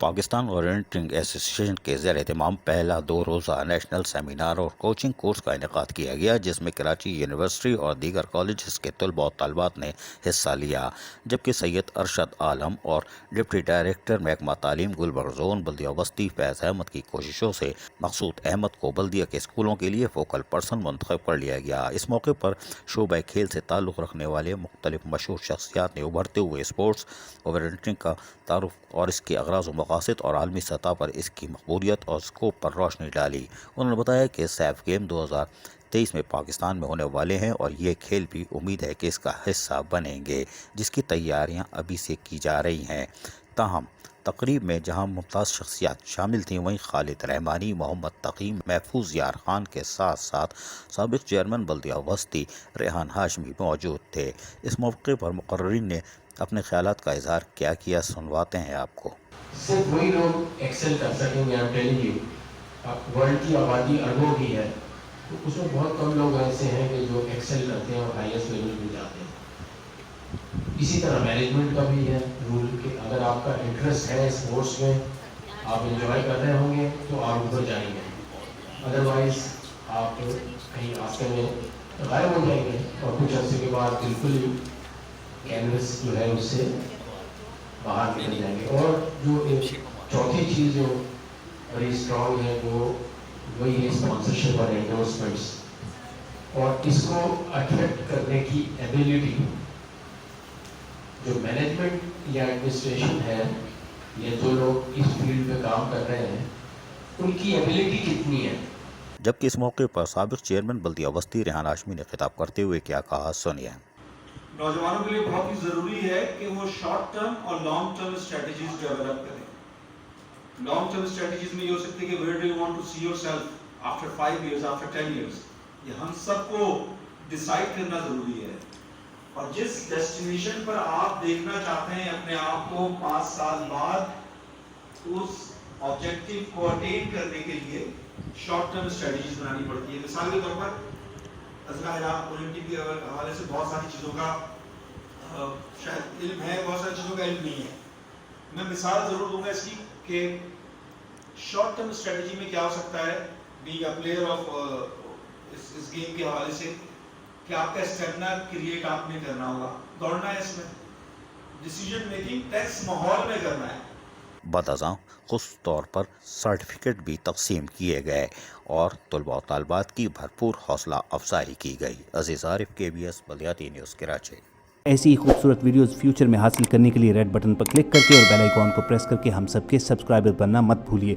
پاکستان اورینٹنگ ایسوسی ایشن کے زیر اہتمام پہلا 2 روزہ نیشنل سیمینار اور کوچنگ کورس کا انعقاد کیا گیا، جس میں کراچی یونیورسٹی اور دیگر کالجز کے طلباء و طالبات نے حصہ لیا، جبکہ سید ارشد عالم اور ڈپٹی ڈائریکٹر محکمہ تعلیم گلبرگ زون بلدیہ وسطی فیض احمد کی کوششوں سے مقصود احمد کو بلدیہ کے اسکولوں کے لیے فوکل پرسن منتخب کر لیا گیا۔ اس موقع پر شعبہ کھیل سے تعلق رکھنے والے مختلف مشہور شخصیات نے ابھرتے ہوئے اسپورٹس اورینٹنگ کا تعارف اور اس کے اغراض و مقاصد اور عالمی سطح پر اس کی مقبولیت اور اسکوپ پر روشنی ڈالی۔ انہوں نے بتایا کہ سیف گیم 2023 میں پاکستان میں ہونے والے ہیں اور یہ کھیل بھی امید ہے کہ اس کا حصہ بنیں گے، جس کی تیاریاں ابھی سے کی جا رہی ہیں۔ تاہم تقریب میں جہاں ممتاز شخصیات شامل تھیں، وہیں خالد رحمانی، محمد تقی، محفوظ یار خان کے ساتھ ساتھ سابق چیئرمین بلدیہ وسطی ریحان ہاشمی موجود تھے۔ اس موقع پر مقررین نے اپنے خیالات کا اظہار کیا سنواتے ہیں آپ کو۔ صرف وہی لوگ ایکسل کر سکیں گے۔ I'm telling you، ورلڈ کی آبادی اربوں کی ہے، تو اس میں بہت کم لوگ ایسے ہیں کہ جو ایکسل کرتے ہیں اور ہائیسٹ لیول پہ جاتے ہیں۔ اسی طرح مینجمنٹ کا بھی ہے رول کہ اگر آپ کا انٹرسٹ ہے اسپورٹس میں، آپ انجوائے کر رہے ہوں گے تو آپ اوپر جائیں گے، ادروائز آپ کہیں راستے میں غائب ہو جائیں گے اور کچھ عرصے کے بعد بالکل ہی کینوس جو ہے اس سے باہر نکل جائیں گے۔ اور جو ایک چوتھی چیز جو بڑی اسٹرانگ ہے وہ وہی ہے اسپانسرشپ اور انڈورسمنٹس، اور اس کو اٹریکٹ کرنے کی ایبیلٹی جو مینجمنٹ یا ایڈمنسٹریشن ہے یا جو لوگ اس فیلڈ میں کام کر رہے ہیں ان کی ایبیلٹی کتنی ہے۔ جبکہ اس موقع پر سابق چیئرمین بلدیہ وسطی ریحان ہاشمی نے خطاب کرتے ہوئے کیا کہا، سنیے۔ نوجوانوں کے لیے بہت ہی ضروری ہے کہ وہ شارٹ ٹرم اور لانگ ٹرم اسٹریٹجیز ڈیولپ کریں۔ لانگ ٹرم اسٹریٹجیز میں یہ ہو سکتی ہے کہ where do you want to see yourself after 5 years, after 10 years, یہ ہم سب کو ڈیسائیڈ کرنا ضروری ہے۔ اور جس ڈیسٹینیشن پر آپ دیکھنا چاہتے ہیں اپنے آپ کو 5 سال بعد، اس آبجیکٹیو کو اٹین کرنے کے لیے شارٹ ٹرم اسٹریٹجیز بنانی پڑتی ہے۔ مثال کے طور پر اولمپک کے حوالے سے بہت ساری چیزوں کا شاید علم ہے، بہت ساری چیزوں کا علم نہیں ہے۔ میں مثال ضرور دوں گا اس کی کہ شارٹ ٹرم اسٹریٹجی میں کیا ہو سکتا ہے بینگ اے پلیئر آف اس گیم کے حوالے سے، کہ آپ کا اسٹیمنا کریٹ آپ نے کرنا ہوگا، دوڑنا ہے، اس میں ڈیسیجن میکنگ ٹیکس ماحول میں کرنا ہے۔ بعد خصوص طور پر سرٹیفکیٹ بھی تقسیم کیے گئے اور طلباء و طالبات کی بھرپور حوصلہ افزائی کی گئی۔ عزیز عارف، KBS بلدیاتی نیوز، کراچی۔ ایسی ہی خوبصورت ویڈیوز فیوچر میں حاصل کرنے کے لیے ریڈ بٹن پر کلک کر کے اور بیل آئیکن کو پریس کر کے ہم سب کے سبسکرائبر بننا مت بھولیے۔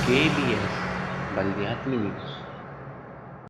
KBS بلدیاتی نیوز۔